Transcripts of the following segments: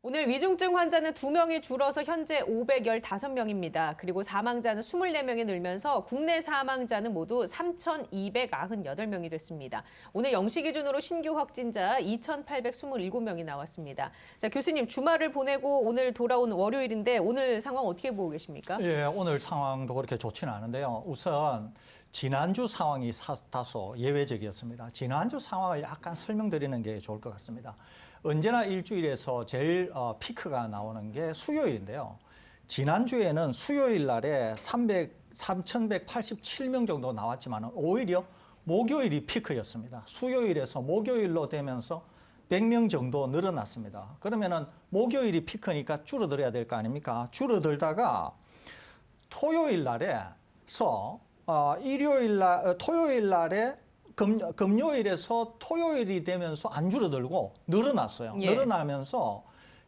오늘 위중증 환자는 2명이 줄어서 현재 515명입니다. 그리고 사망자는 24명이 늘면서 국내 사망자는 모두 3,298명이 됐습니다. 오늘 0시 기준으로 신규 확진자 2,827명이 나왔습니다. 자, 교수님 주말을 보내고 오늘 돌아온 월요일인데 오늘 상황 어떻게 보고 계십니까? 예, 오늘 상황도 그렇게 좋지는 않은데요. 우선 지난주 상황이 다소 예외적이었습니다. 지난주 상황을 약간 설명드리는 게 좋을 것 같습니다. 언제나 일주일에서 제일 피크가 나오는 게 수요일인데요. 지난주에는 수요일 날에 3,187명 정도 나왔지만 오히려 목요일이 피크였습니다. 수요일에서 목요일로 되면서 100명 정도 늘어났습니다. 그러면은 목요일이 피크니까 줄어들어야 될 거 아닙니까? 줄어들다가 토요일 날에서 토요일 날에 금요일에서 토요일이 되면서 안 줄어들고 늘어났어요. 예. 늘어나면서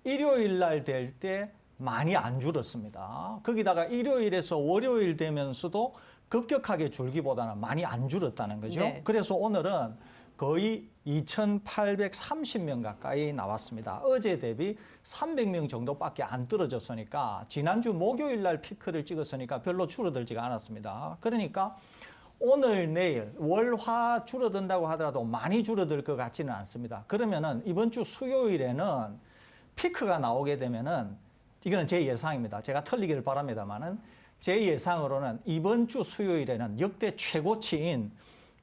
일요일 날 될 때 많이 안 줄었습니다. 거기다가 일요일에서 월요일 되면서도 급격하게 줄기보다는 많이 안 줄었다는 거죠. 네. 그래서 오늘은 거의 2,830명 가까이 나왔습니다. 어제 대비 300명 정도밖에 안 떨어졌으니까 지난주 목요일 날 피크를 찍었으니까 별로 줄어들지가 않았습니다. 그러니까 오늘, 내일, 월, 화 줄어든다고 하더라도 많이 줄어들 것 같지는 않습니다. 그러면은 이번 주 수요일에는 피크가 나오게 되면은 이거는 제 예상입니다. 제가 틀리기를 바랍니다만은 제 예상으로는 이번 주 수요일에는 역대 최고치인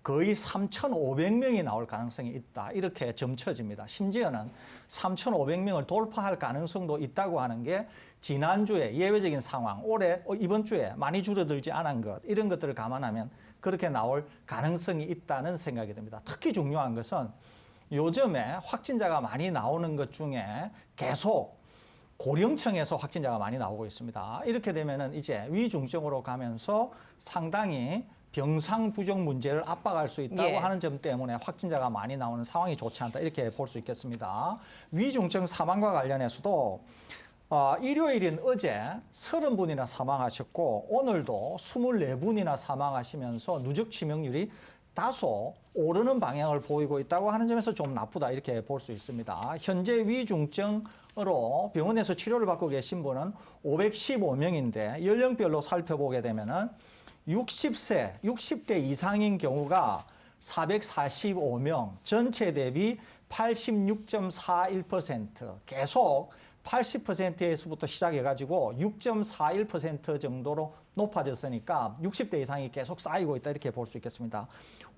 거의 3,500명이 나올 가능성이 있다. 이렇게 점쳐집니다. 심지어는 3,500명을 돌파할 가능성도 있다고 하는 게 지난주에 예외적인 상황, 올해 이번 주에 많이 줄어들지 않은 것, 이런 것들을 감안하면 그렇게 나올 가능성이 있다는 생각이 듭니다. 특히 중요한 것은 요즘에 확진자가 많이 나오는 것 중에 계속 고령층에서 확진자가 많이 나오고 있습니다. 이렇게 되면은 이제 위중증으로 가면서 상당히 병상 부족 문제를 압박할 수 있다고 하는 점 때문에 확진자가 많이 나오는 상황이 좋지 않다 이렇게 볼 수 있겠습니다. 위중증 사망과 관련해서도 일요일인 어제 30분이나 사망하셨고 오늘도 24분이나 사망하시면서 누적 치명률이 다소 오르는 방향을 보이고 있다고 하는 점에서 좀 나쁘다 이렇게 볼 수 있습니다. 현재 위중증으로 병원에서 치료를 받고 계신 분은 515명인데 연령별로 살펴보게 되면은 60대 이상인 경우가 445명, 전체 대비 86.41%, 계속 80%에서부터 시작해가지고 6.41% 정도로 높아졌으니까 60대 이상이 계속 쌓이고 있다 이렇게 볼 수 있겠습니다.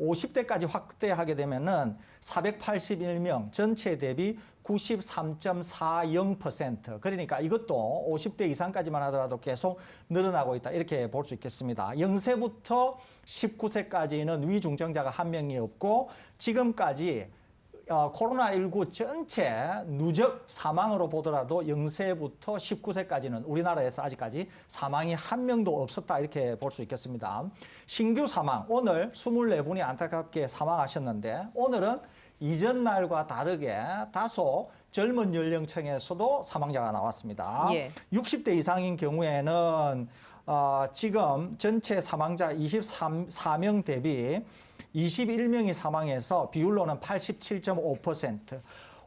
50대까지 확대하게 되면은 481명, 전체 대비 93.40%. 그러니까 이것도 50대 이상까지만 하더라도 계속 늘어나고 있다 이렇게 볼 수 있겠습니다. 0세부터 19세까지는 위중증자가 한 명이 없고 지금까지 코로나19 전체 누적 사망으로 보더라도 0세부터 19세까지는 우리나라에서 아직까지 사망이 한 명도 없었다 이렇게 볼 수 있겠습니다. 신규 사망, 오늘 24분이 안타깝게 사망하셨는데 오늘은 이전 날과 다르게 다소 젊은 연령층에서도 사망자가 나왔습니다. 예. 60대 이상인 경우에는 지금 전체 사망자 24명 대비 21명이 사망해서 비율로는 87.5%,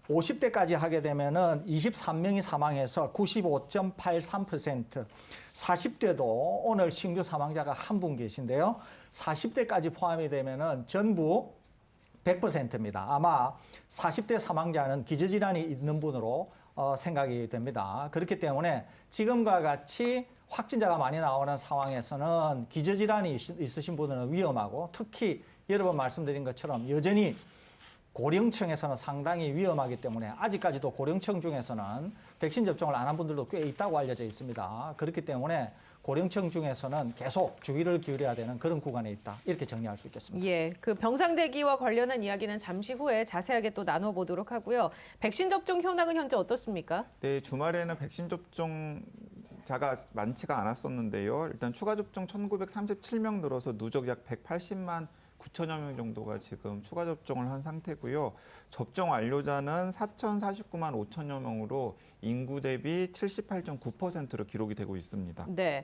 50대까지 하게 되면은 23명이 사망해서 95.83%, 40대도 오늘 신규 사망자가 한 분 계신데요. 40대까지 포함이 되면은 전부 100%입니다. 아마 40대 사망자는 기저질환이 있는 분으로 생각이 됩니다. 그렇기 때문에 지금과 같이 확진자가 많이 나오는 상황에서는 기저질환이 있으신 분들은 위험하고 특히 여러 번 말씀드린 것처럼 여전히 고령층에서는 상당히 위험하기 때문에 아직까지도 고령층 중에서는 백신 접종을 안 한 분들도 꽤 있다고 알려져 있습니다. 그렇기 때문에 고령층 중에서는 계속 주의를 기울여야 되는 그런 구간에 있다. 이렇게 정리할 수 있겠습니다. 예, 그 병상 대기와 관련한 이야기는 잠시 후에 자세하게 또 나눠보도록 하고요. 백신 접종 현황은 현재 어떻습니까? 네, 주말에는 백신 접종자가 많지가 않았었는데요. 일단 추가 접종 1,937명 늘어서 누적 약 180만 9천여 명 정도가 지금 추가 접종을 한 상태고요. 접종 완료자는 4,049만 5천여 명으로 인구 대비 78.9%로 기록이 되고 있습니다. 네.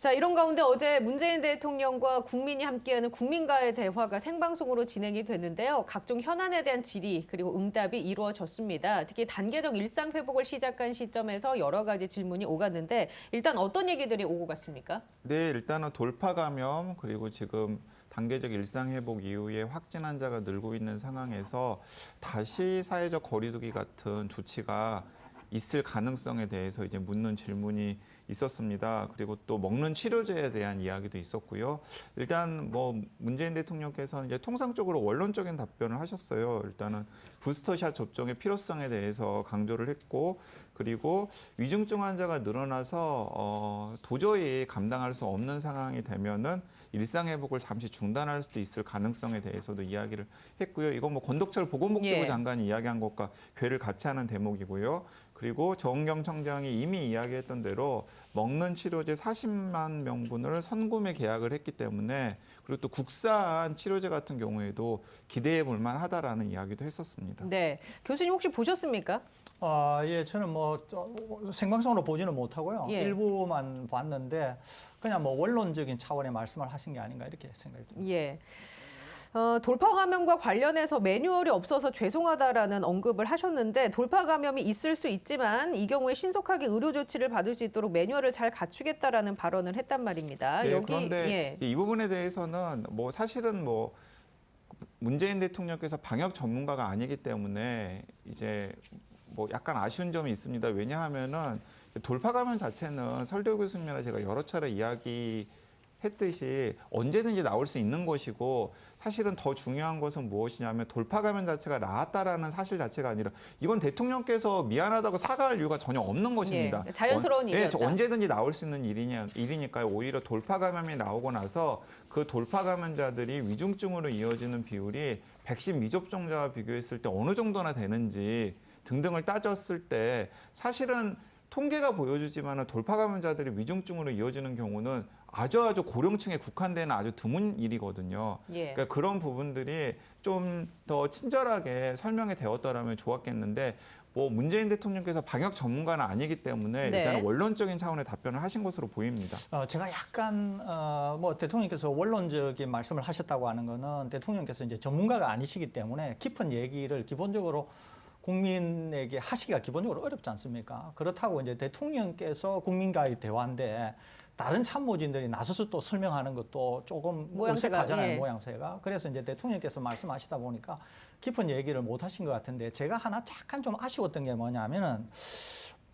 자, 이런 가운데 어제 문재인 대통령과 국민이 함께하는 국민과의 대화가 생방송으로 진행이 됐는데요. 각종 현안에 대한 질의 그리고 응답이 이루어졌습니다. 특히 단계적 일상 회복을 시작한 시점에서 여러 가지 질문이 오갔는데 일단 어떤 얘기들이 오고 갔습니까? 네, 일단은 돌파 감염 그리고 지금 단계적 일상 회복 이후에 확진 환자가 늘고 있는 상황에서 다시 사회적 거리두기 같은 조치가 있을 가능성에 대해서 이제 묻는 질문이 있었습니다. 그리고 또 먹는 치료제에 대한 이야기도 있었고요. 일단 뭐 문재인 대통령께서는 이제 통상적으로 원론적인 답변을 하셨어요. 일단은 부스터샷 접종의 필요성에 대해서 강조를 했고, 그리고 위중증 환자가 늘어나서 도저히 감당할 수 없는 상황이 되면은 일상 회복을 잠시 중단할 수도 있을 가능성에 대해서도 이야기를 했고요. 이건 뭐 권덕철 보건복지부 예. 장관이 이야기한 것과 괴를 같이 하는 대목이고요. 그리고 정은경 청장이 이미 이야기했던 대로 먹는 치료제 40만 명분을 선구매 계약을 했기 때문에, 그리고 또 국산 치료제 같은 경우에도 기대해 볼 만하다라는 이야기도 했었습니다. 네, 교수님 혹시 보셨습니까? 예, 저는 뭐 생방송으로 보지는 못하고요. 예. 일부만 봤는데 그냥 뭐 원론적인 차원의 말씀을 하신 게 아닌가 이렇게 생각이 듭니다. 예. 돌파 감염과 관련해서 매뉴얼이 없어서 죄송하다라는 언급을 하셨는데 돌파 감염이 있을 수 있지만 이 경우에 신속하게 의료 조치를 받을 수 있도록 매뉴얼을 잘 갖추겠다라는 발언을 했단 말입니다. 네, 여기 그런데 이 부분에 대해서는 뭐 사실은 뭐 문재인 대통령께서 방역 전문가가 아니기 때문에 이제 뭐 약간 아쉬운 점이 있습니다. 왜냐하면은 돌파 감염 자체는 설교 교수님이나 제가 여러 차례 이야기했듯이 언제든지 나올 수 있는 것이고, 사실은 더 중요한 것은 무엇이냐면 돌파 감염 자체가 나았다라는 사실 자체가 아니라 이건 대통령께서 미안하다고 사과할 이유가 전혀 없는 것입니다. 예, 자연스러운 일이었다. 언제든지 나올 수 있는 일이니까요. 오히려 돌파 감염이 나오고 나서 그 돌파 감염자들이 위중증으로 이어지는 비율이 백신 미접종자와 비교했을 때 어느 정도나 되는지 등등을 따졌을 때 사실은 통계가 보여주지만 돌파 감염자들이 위중증으로 이어지는 경우는 아주 고령층에 국한되는 아주 드문 일이거든요. 예. 그러니까 그런 부분들이 좀 더 친절하게 설명이 되었더라면 좋았겠는데, 뭐 문재인 대통령께서 방역 전문가는 아니기 때문에 네. 일단 원론적인 차원의 답변을 하신 것으로 보입니다. 제가 약간 뭐 대통령께서 원론적인 말씀을 하셨다고 하는 거는 대통령께서 이제 전문가가 아니시기 때문에 깊은 얘기를 기본적으로 국민에게 하시기가 기본적으로 어렵지 않습니까? 그렇다고 이제 대통령께서 국민과의 대화인데 다른 참모진들이 나서서 또 설명하는 것도 조금 모양새가, 어색하잖아요, 예. 모양새가. 그래서 이제 대통령께서 말씀하시다 보니까 깊은 얘기를 못 하신 것 같은데, 제가 하나 약간 좀 아쉬웠던 게 뭐냐면은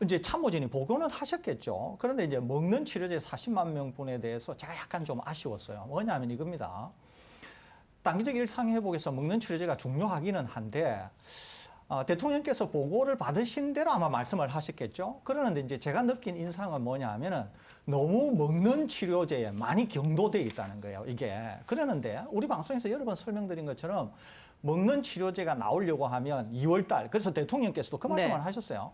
이제 참모진이 보고는 하셨겠죠. 그런데 이제 먹는 치료제 40만 명분에 대해서 제가 약간 좀 아쉬웠어요. 뭐냐면 이겁니다. 단기적 일상 회복에서 먹는 치료제가 중요하기는 한데 대통령께서 보고를 받으신 대로 아마 말씀을 하셨겠죠. 그러는데 이제 제가 느낀 인상은 뭐냐면은 너무 먹는 치료제에 많이 경도돼 있다는 거예요, 이게. 그러는데 우리 방송에서 여러 번 설명드린 것처럼 먹는 치료제가 나오려고 하면 2월 달, 그래서 대통령께서도 그 말씀을 네. 하셨어요.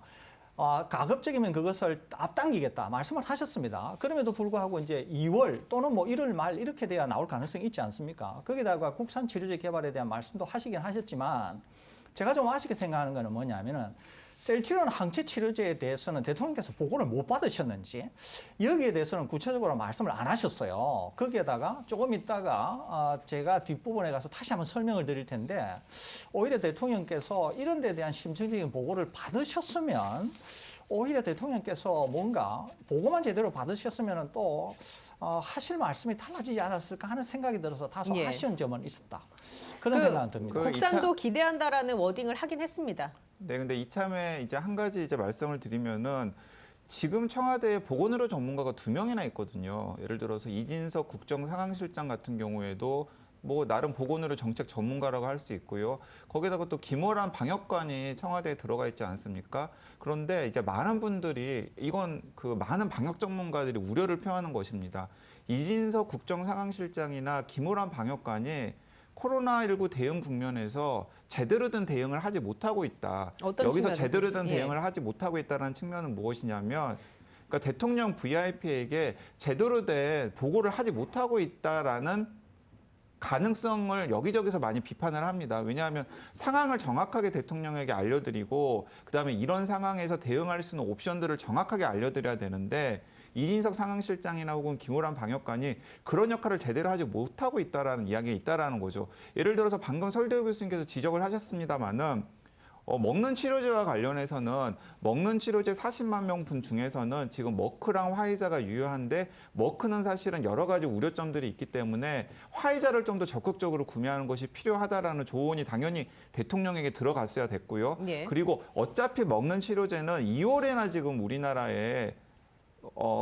가급적이면 그것을 앞당기겠다 말씀을 하셨습니다. 그럼에도 불구하고 이제 2월 또는 뭐 1월 말 이렇게 돼야 나올 가능성이 있지 않습니까? 거기다가 국산 치료제 개발에 대한 말씀도 하시긴 하셨지만 제가 좀 아쉽게 생각하는 거는 뭐냐면은 셀치료나 항체 치료제에 대해서는 대통령께서 보고를 못 받으셨는지 여기에 대해서는 구체적으로 말씀을 안 하셨어요. 거기에다가 조금 있다가 제가 뒷부분에 가서 다시 한번 설명을 드릴 텐데, 오히려 대통령께서 이런 데 대한 심층적인 보고를 받으셨으면 오히려 대통령께서 뭔가 보고만 제대로 받으셨으면 또 하실 말씀이 달라지지 않았을까 하는 생각이 들어서 다소 예. 아쉬운 점은 있었다. 그런 생각은 듭니다. 국산도 기대한다라는 워딩을 하긴 했습니다. 네, 근데 이참에 이제 한 가지 이제 말씀을 드리면은 지금 청와대에 보건의료 전문가가 2명이나 있거든요. 예를 들어서 이진석 국정상황실장 같은 경우에도 뭐 나름 보건의료 정책 전문가라고 할 수 있고요. 거기다가 또 김호란 방역관이 청와대에 들어가 있지 않습니까? 그런데 이제 많은 분들이 이건 그 많은 방역 전문가들이 우려를 표하는 것입니다. 이진석 국정상황실장이나 김호란 방역관이 코로나19 대응 국면에서 제대로 된 대응을 하지 못하고 있다. 어떤 여기서 측면에서? 제대로 된 예. 대응을 하지 못하고 있다는 측면은 무엇이냐면, 그러니까 대통령 VIP에게 제대로 된 보고를 하지 못하고 있다라는 가능성을 여기저기서 많이 비판을 합니다. 왜냐하면 상황을 정확하게 대통령에게 알려드리고 그다음에 이런 상황에서 대응할 수 있는 옵션들을 정확하게 알려드려야 되는데 이진석 상황실장이나 혹은 김호란 방역관이 그런 역할을 제대로 하지 못하고 있다라는 이야기가 있다라는 거죠. 예를 들어서 방금 설대우 교수님께서 지적을 하셨습니다마는 먹는 치료제와 관련해서는 먹는 치료제 40만 명분 중에서는 지금 머크랑 화이자가 유효한데 머크는 사실은 여러 가지 우려점들이 있기 때문에 화이자를 좀 더 적극적으로 구매하는 것이 필요하다라는 조언이 당연히 대통령에게 들어갔어야 됐고요. 예. 그리고 어차피 먹는 치료제는 2월에나 지금 우리나라에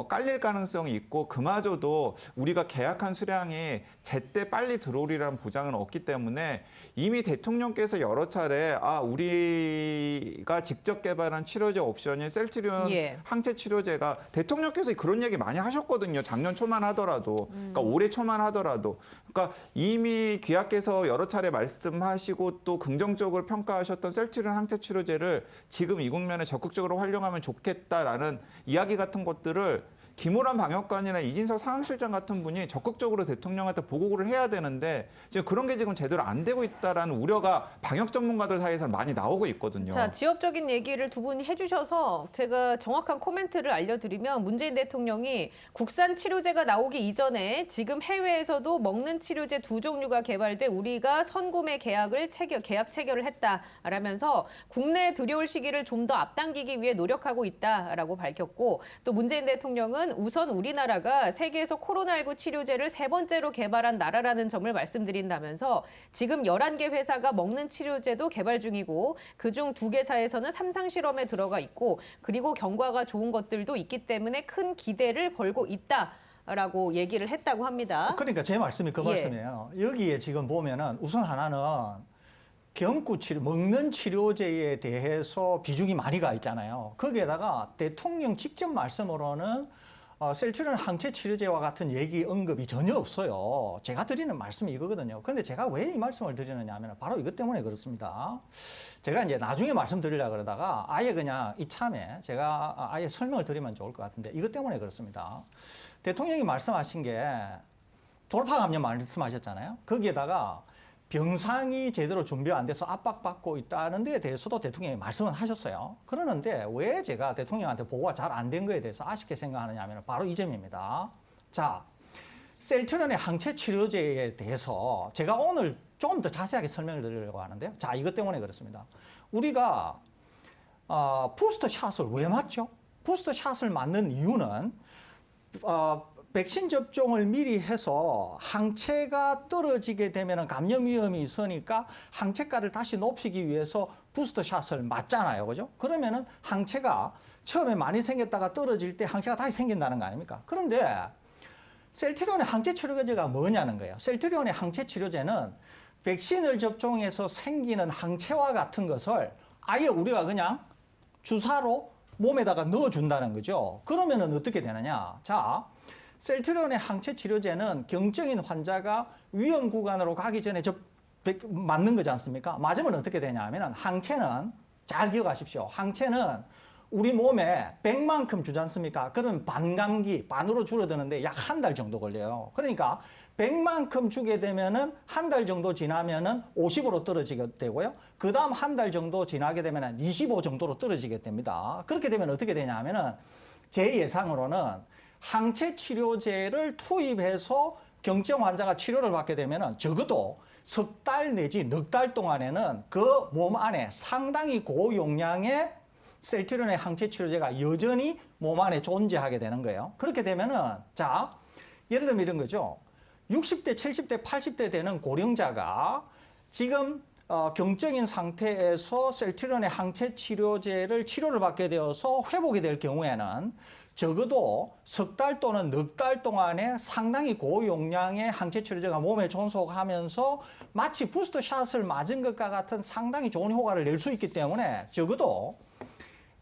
깔릴 가능성이 있고 그마저도 우리가 계약한 수량이 제때 빨리 들어오리라는 보장은 없기 때문에 이미 대통령께서 여러 차례 우리가 직접 개발한 치료제 옵션인 셀트리온 예. 항체 치료제가 대통령께서 그런 얘기 많이 하셨거든요. 작년 초만 하더라도 그러니까 올해 초만 하더라도 그러니까 이미 귀하께서 여러 차례 말씀하시고 또 긍정적으로 평가하셨던 셀트리온 항체 치료제를 지금 이 국면에 적극적으로 활용하면 좋겠다라는 이야기 같은 것들을 김호란 방역관이나 이진석 상황실장 같은 분이 적극적으로 대통령한테 보고를 해야 되는데 지금 그런 게 지금 제대로 안 되고 있다라는 우려가 방역 전문가들 사이에서 많이 나오고 있거든요. 자, 지역적인 얘기를 두 분이 해주셔서 제가 정확한 코멘트를 알려드리면 문재인 대통령이 국산 치료제가 나오기 이전에 지금 해외에서도 먹는 치료제 2종류가 개발돼 우리가 선구매 계약 체결을 했다라면서 국내에 들여올 시기를 좀 더 앞당기기 위해 노력하고 있다라고 밝혔고 또 문재인 대통령은 우선 우리나라가 세계에서 코로나19 치료제를 3번째로 개발한 나라라는 점을 말씀드린다면서 지금 11개 회사가 먹는 치료제도 개발 중이고 그중 2개사에서는 3상 실험에 들어가 있고 그리고 경과가 좋은 것들도 있기 때문에 큰 기대를 걸고 있다라고 얘기를 했다고 합니다. 그러니까 제 말씀이 그 말씀이에요. 여기에 지금 보면은 우선 하나는 경구 치료, 먹는 치료제에 대해서 비중이 많이 가 있잖아요. 거기에다가 대통령 직접 말씀으로는 셀트리온 항체 치료제와 같은 얘기 언급이 전혀 없어요. 제가 드리는 말씀이 이거거든요. 그런데 제가 왜 이 말씀을 드리느냐 하면 바로 이것 때문에 그렇습니다. 제가 이제 나중에 말씀드리려고 그러다가 아예 그냥 이참에 제가 아예 설명을 드리면 좋을 것 같은데 이것 때문에 그렇습니다. 대통령이 말씀하신 게 돌파 감염 말씀하셨잖아요. 거기에다가 병상이 제대로 준비 안 돼서 압박받고 있다는 데에 대해서도 대통령이 말씀을 하셨어요. 그러는데 왜 제가 대통령한테 보고가 잘 안 된 거에 대해서 아쉽게 생각하느냐 하면 바로 이 점입니다. 자, 셀트리온의 항체 치료제에 대해서 제가 오늘 조금 더 자세하게 설명을 드리려고 하는데요. 자, 이것 때문에 그렇습니다. 우리가 부스터 샷을 왜 맞죠? 부스터 샷을 맞는 이유는 백신 접종을 미리 해서 항체가 떨어지게 되면 감염 위험이 있으니까 항체가를 다시 높이기 위해서 부스터샷을 맞잖아요. 그죠? 그러면은 항체가 처음에 많이 생겼다가 떨어질 때 항체가 다시 생긴다는 거 아닙니까? 그런데 셀트리온의 항체 치료제가 뭐냐는 거예요. 셀트리온의 항체 치료제는 백신을 접종해서 생기는 항체와 같은 것을 아예 우리가 그냥 주사로 몸에다가 넣어준다는 거죠. 그러면은 어떻게 되느냐? 자, 셀트리온의 항체 치료제는 경증인 환자가 위험 구간으로 가기 전에 맞는 거지 않습니까? 맞으면 어떻게 되냐 하면 항체는 잘 기억하십시오. 항체는 우리 몸에 100만큼 주지 않습니까? 그러면 반감기, 반으로 줄어드는데 약 한 달 정도 걸려요. 그러니까 100만큼 주게 되면은 한 달 정도 지나면은 50으로 떨어지게 되고요. 그 다음 한 달 정도 지나게 되면은 25 정도로 떨어지게 됩니다. 그렇게 되면 어떻게 되냐 하면은 제 예상으로는 항체 치료제를 투입해서 경증 환자가 치료를 받게 되면은 적어도 석 달 내지 넉 달 동안에는 그 몸 안에 상당히 고용량의 셀트리온의 항체 치료제가 여전히 몸 안에 존재하게 되는 거예요. 그렇게 되면은 자, 예를 들면 이런 거죠. 60대, 70대, 80대 되는 고령자가 지금 경증인 상태에서 셀트리온의 항체 치료제를 치료를 받게 되어서 회복이 될 경우에는 적어도 석 달 또는 넉 달 동안에 상당히 고용량의 항체 치료제가 몸에 존속하면서 마치 부스터샷을 맞은 것과 같은 상당히 좋은 효과를 낼 수 있기 때문에 적어도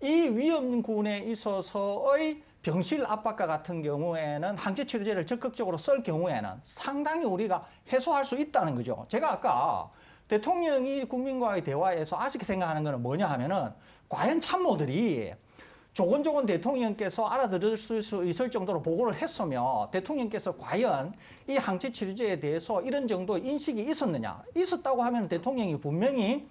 이 위험군에 있어서의 병실 압박과 같은 경우에는 항체 치료제를 적극적으로 쓸 경우에는 상당히 우리가 해소할 수 있다는 거죠. 제가 아까 대통령이 국민과의 대화에서 아쉽게 생각하는 것은 뭐냐 하면은 과연 참모들이 조곤조곤 대통령께서 알아들을 수 있을 정도로 보고를 했으며 대통령께서 과연 이 항체 치료제에 대해서 이런 정도 인식이 있었느냐? 있었다고 하면 대통령이 분명히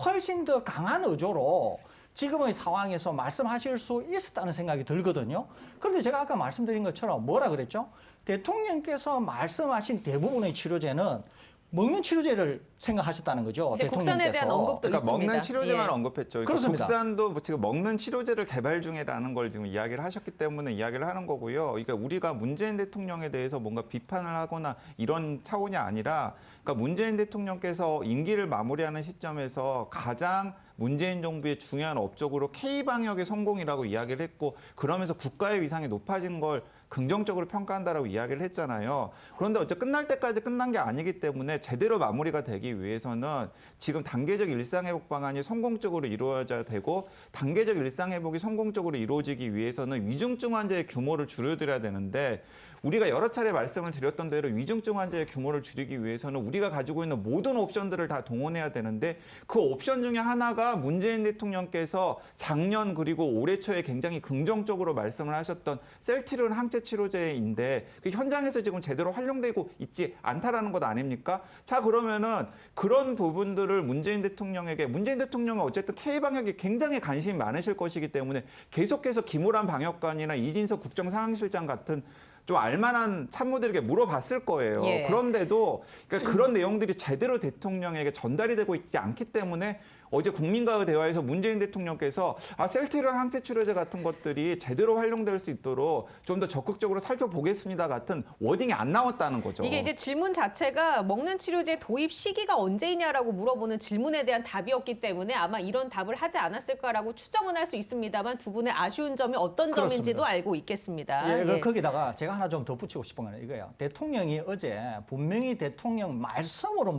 훨씬 더 강한 의조로 지금의 상황에서 말씀하실 수 있었다는 생각이 들거든요. 그런데 제가 아까 말씀드린 것처럼 뭐라 그랬죠? 대통령께서 말씀하신 대부분의 치료제는 먹는 치료제를 생각하셨다는 거죠. 근데 대통령께서. 국산에 대한 언급도 그러니까 있습니다. 먹는 치료제만 예. 언급했죠. 그러니까 그렇습니다. 국산도 뭐 지금 먹는 치료제를 개발 중이라는 걸 지금 이야기를 하셨기 때문에 이야기를 하는 거고요. 그러니까 우리가 문재인 대통령에 대해서 뭔가 비판을 하거나 이런 차원이 아니라 그러니까 문재인 대통령께서 임기를 마무리하는 시점에서 가장 문재인 정부의 중요한 업적으로 K방역의 성공이라고 이야기를 했고 그러면서 국가의 위상이 높아진 걸 긍정적으로 평가한다라고 이야기를 했잖아요. 그런데 어째 끝날 때까지 끝난 게 아니기 때문에 제대로 마무리가 되기 위해서는 지금 단계적 일상회복 방안이 성공적으로 이루어져야 되고 단계적 일상회복이 성공적으로 이루어지기 위해서는 위중증 환자의 규모를 줄여드려야 되는데 우리가 여러 차례 말씀을 드렸던 대로 위중증 환자의 규모를 줄이기 위해서는 우리가 가지고 있는 모든 옵션들을 다 동원해야 되는데 그 옵션 중에 하나가 문재인 대통령께서 작년 그리고 올해 초에 굉장히 긍정적으로 말씀을 하셨던 셀트리온 항체 치료제인데 그 현장에서 지금 제대로 활용되고 있지 않다라는 것 아닙니까? 자 그러면은 그런 부분들을 문재인 대통령은 어쨌든 K방역에 굉장히 관심이 많으실 것이기 때문에 계속해서 김우란 방역관이나 이진석 국정상황실장 같은 좀 알만한 참모들에게 물어봤을 거예요. 예. 그런데도 그러니까 그런 내용들이 제대로 대통령에게 전달이 되고 있지 않기 때문에 어제 국민과의 대화에서 문재인 대통령께서 셀트리온 항체 치료제 같은 것들이 제대로 활용될 수 있도록 좀 더 적극적으로 살펴보겠습니다 같은 워딩이 안 나왔다는 거죠. 이게 이제 질문 자체가 먹는 치료제 도입 시기가 언제이냐라고 물어보는 질문에 대한 답이었기 때문에 아마 이런 답을 하지 않았을까라고 추정은 할 수 있습니다만 두 분의 아쉬운 점이 어떤 점인지도 그렇습니다. 알고 있겠습니다. 예, 거기다가 제가 하나 좀 덧붙이고 싶은 건 이거예요. 대통령이 어제 분명히 대통령 말씀으로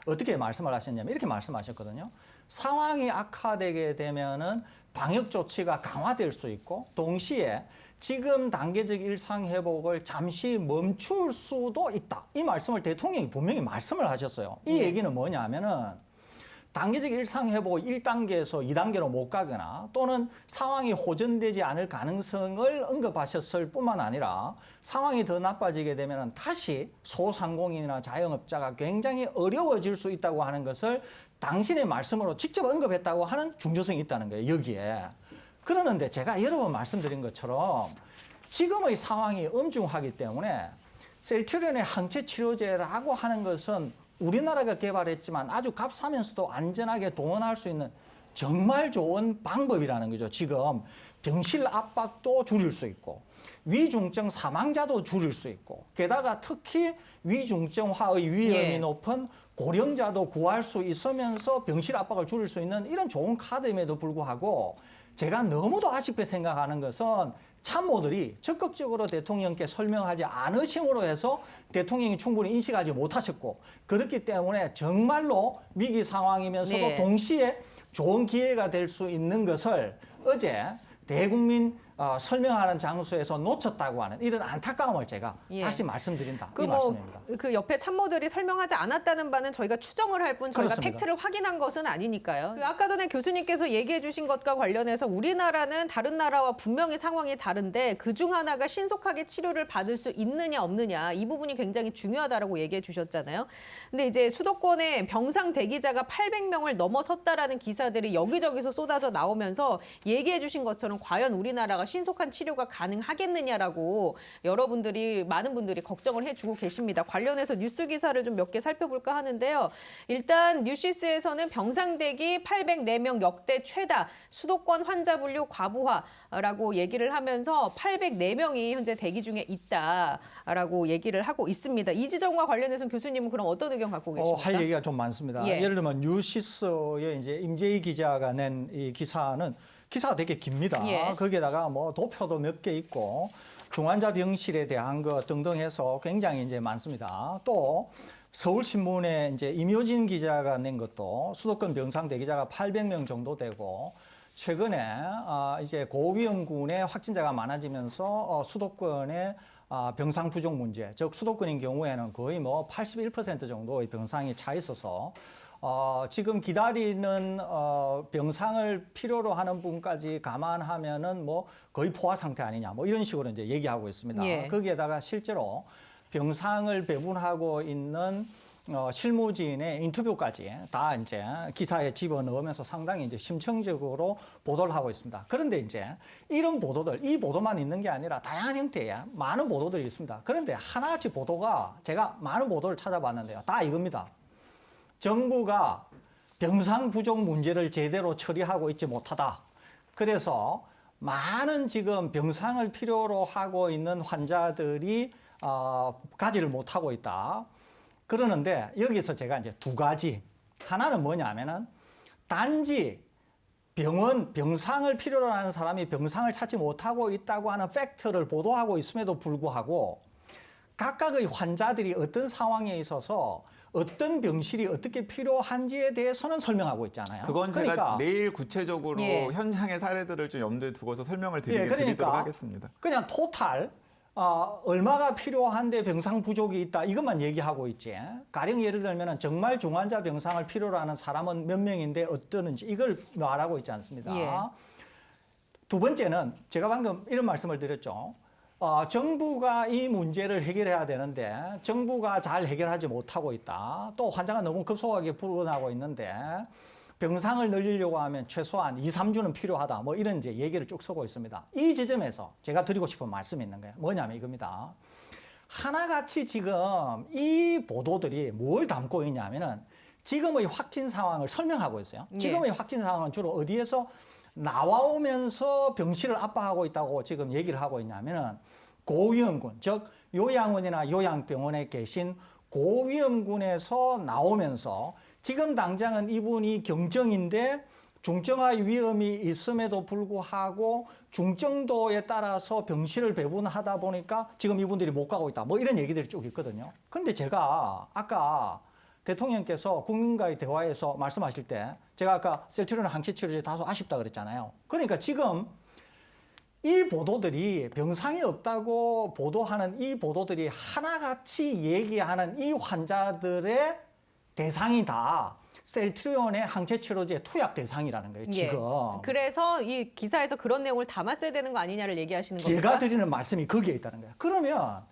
어떻게 말씀을 하셨냐면 이렇게 말씀하셨거든요. 상황이 악화되게 되면은 방역 조치가 강화될 수 있고 동시에 지금 단계적 일상 회복을 잠시 멈출 수도 있다. 이 말씀을 대통령이 분명히 말씀을 하셨어요. 이 얘기는 뭐냐면은 단계적 일상 회복 1단계에서 2단계로 못 가거나 또는 상황이 호전되지 않을 가능성을 언급하셨을 뿐만 아니라 상황이 더 나빠지게 되면 다시 소상공인이나 자영업자가 굉장히 어려워질 수 있다고 하는 것을 당신의 말씀으로 직접 언급했다고 하는 중조성이 있다는 거예요, 여기에. 그러는데 제가 여러 번 말씀드린 것처럼 지금의 상황이 엄중하기 때문에 셀트리온의 항체 치료제라고 하는 것은 우리나라가 개발했지만 아주 값싸면서도 안전하게 동원할 수 있는 정말 좋은 방법이라는 거죠. 지금 병실 압박도 줄일 수 있고 위중증 사망자도 줄일 수 있고 게다가 특히 위중증화의 위험이 높은 고령자도 구할 수 있으면서 병실 압박을 줄일 수 있는 이런 좋은 카드임에도 불구하고 제가 너무도 아쉽게 생각하는 것은 참모들이 적극적으로 대통령께 설명하지 않으심으로 해서 대통령이 충분히 인식하지 못하셨고 그렇기 때문에 정말로 위기 상황이면서도 동시에 좋은 기회가 될 수 있는 것을 어제 대국민 설명하는 장소에서 놓쳤다고 하는 이런 안타까움을 제가 다시 말씀드린다. 이 말씀입니다. 그 옆에 참모들이 설명하지 않았다는 바는 저희가 추정을 할 뿐 저희가 그렇습니다. 팩트를 확인한 것은 아니니까요. 아까 전에 교수님께서 얘기해 주신 것과 관련해서 우리나라는 다른 나라와 분명히 상황이 다른데 그중 하나가 신속하게 치료를 받을 수 있느냐 없느냐 이 부분이 굉장히 중요하다라고 얘기해 주셨잖아요. 근데 이제 수도권에 병상 대기자가 800명을 넘어섰다라는 기사들이 여기저기서 쏟아져 나오면서 얘기해 주신 것처럼 과연 우리나라가 신속한 치료가 가능하겠느냐라고 많은 분들이 걱정을 해주고 계십니다. 관련해서 뉴스 기사를 좀 몇 개 살펴볼까 하는데요. 일단 뉴시스에서는 병상 대기 804명 역대 최다, 수도권 환자 분류 과부하라고 얘기를 하면서 804명이 현재 대기 중에 있다라고 얘기를 하고 있습니다. 이 지점과 관련해서는 교수님은 그럼 어떤 의견 갖고 계십니까? 할 얘기가 좀 많습니다. 예를 들면 뉴시스의 이제 임재희 기자가 낸 이 기사가 되게 깁니다. 거기에다가 뭐 도표도 몇 개 있고 중환자 병실에 대한 것 등등 해서 굉장히 이제 많습니다. 또 서울신문에 이제 임효진 기자가 낸 것도 수도권 병상 대기자가 800명 정도 되고 최근에 이제 고위험군의 확진자가 많아지면서 수도권의 병상 부족 문제, 즉 수도권인 경우에는 거의 뭐 81% 정도의 병상이 차 있어서 지금 기다리는 병상을 필요로 하는 분까지 감안하면은 뭐 거의 포화 상태 아니냐 뭐 이런 식으로 이제 얘기하고 있습니다. 예. 거기에다가 실제로 병상을 배분하고 있는 실무진의 인터뷰까지 다 이제 기사에 집어넣으면서 상당히 이제 심층적으로 보도를 하고 있습니다. 그런데 이제 이런 보도들, 이 보도만 있는 게 아니라 다양한 형태의 많은 보도들이 있습니다. 그런데 하나같이 보도가 제가 많은 보도를 찾아봤는데요. 다 이겁니다. 정부가 병상 부족 문제를 제대로 처리하고 있지 못하다. 그래서 많은 지금 병상을 필요로 하고 있는 환자들이 가지를 못하고 있다. 그러는데 여기서 제가 이제 두 가지. 하나는 뭐냐면은 단지 병상을 필요로 하는 사람이 병상을 찾지 못하고 있다고 하는 팩트를 보도하고 있음에도 불구하고 각각의 환자들이 어떤 상황에 있어서 어떤 병실이 어떻게 필요한지에 대해서는 설명하고 있잖아요. 그건 제가 그러니까 내일 구체적으로 예. 현장의 사례들을 좀 염두에 두고서 설명을 그러니까 드리도록 하겠습니다. 그냥 토탈 얼마가 필요한데 병상 부족이 있다 이것만 얘기하고 있지. 가령 예를 들면 정말 중환자 병상을 필요로 하는 사람은 몇 명인데 어떠는지 이걸 말하고 있지 않습니다. 예. 두 번째는 제가 방금 이런 말씀을 드렸죠. 정부가 이 문제를 해결해야 되는데 정부가 잘 해결하지 못하고 있다. 또 환자가 너무 급속하게 불어나고 있는데 병상을 늘리려고 하면 최소한 2, 3주는 필요하다. 뭐 이런 이제 얘기를 쭉 쓰고 있습니다. 이 지점에서 제가 드리고 싶은 말씀이 있는 거예요. 뭐냐면 이겁니다. 하나같이 지금 이 보도들이 뭘 담고 있냐면은 지금의 확진 상황을 설명하고 있어요. 지금의 확진 상황은 주로 어디에서 나와오면서 병실을 압박하고 있다고 지금 얘기를 하고 있냐면은 고위험군, 즉 요양원이나 요양병원에 계신 고위험군에서 나오면서 지금 당장은 이분이 경정인데 중증화의 위험이 있음에도 불구하고 중증도에 따라서 병실을 배분하다 보니까 지금 이분들이 못 가고 있다. 뭐 이런 얘기들이 쭉 있거든요. 그런데 제가 아까 대통령께서 국민과의 대화에서 말씀하실 때 제가 아까 셀트리온 항체치료제 다소 아쉽다 그랬잖아요. 그러니까 지금 이 보도들이 병상이 없다고 보도하는 이 보도들이 하나같이 얘기하는 이 환자들의 대상이 다 셀트리온의 항체치료제 투약 대상이라는 거예요. 지금. 그래서 이 기사에서 그런 내용을 담았어야 되는 거 아니냐를 얘기하시는 겁니까? 제가 드리는 말씀이 거기에 있다는 거예요. 그러면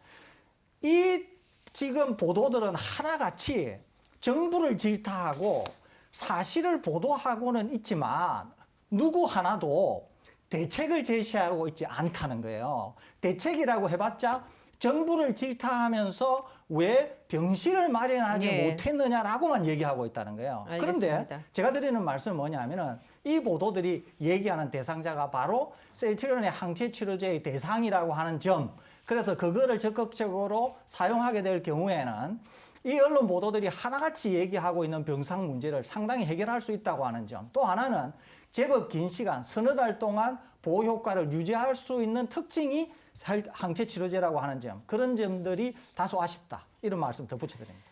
이 지금 보도들은 하나같이 정부를 질타하고 사실을 보도하고는 있지만 누구 하나도 대책을 제시하고 있지 않다는 거예요. 대책이라고 해봤자 정부를 질타하면서 왜 병실을 마련하지 예. 못했느냐라고만 얘기하고 있다는 거예요. 알겠습니다. 그런데 제가 드리는 말씀은 뭐냐면은 이 보도들이 얘기하는 대상자가 바로 셀트리온의 항체치료제의 대상이라고 하는 점. 그래서 그거를 적극적으로 사용하게 될 경우에는 이 언론 보도들이 하나같이 얘기하고 있는 병상 문제를 상당히 해결할 수 있다고 하는 점. 또 하나는 제법 긴 시간, 서너 달 동안 보호 효과를 유지할 수 있는 특징이 항체치료제라고 하는 점. 그런 점들이 다소 아쉽다. 이런 말씀 덧붙여드립니다.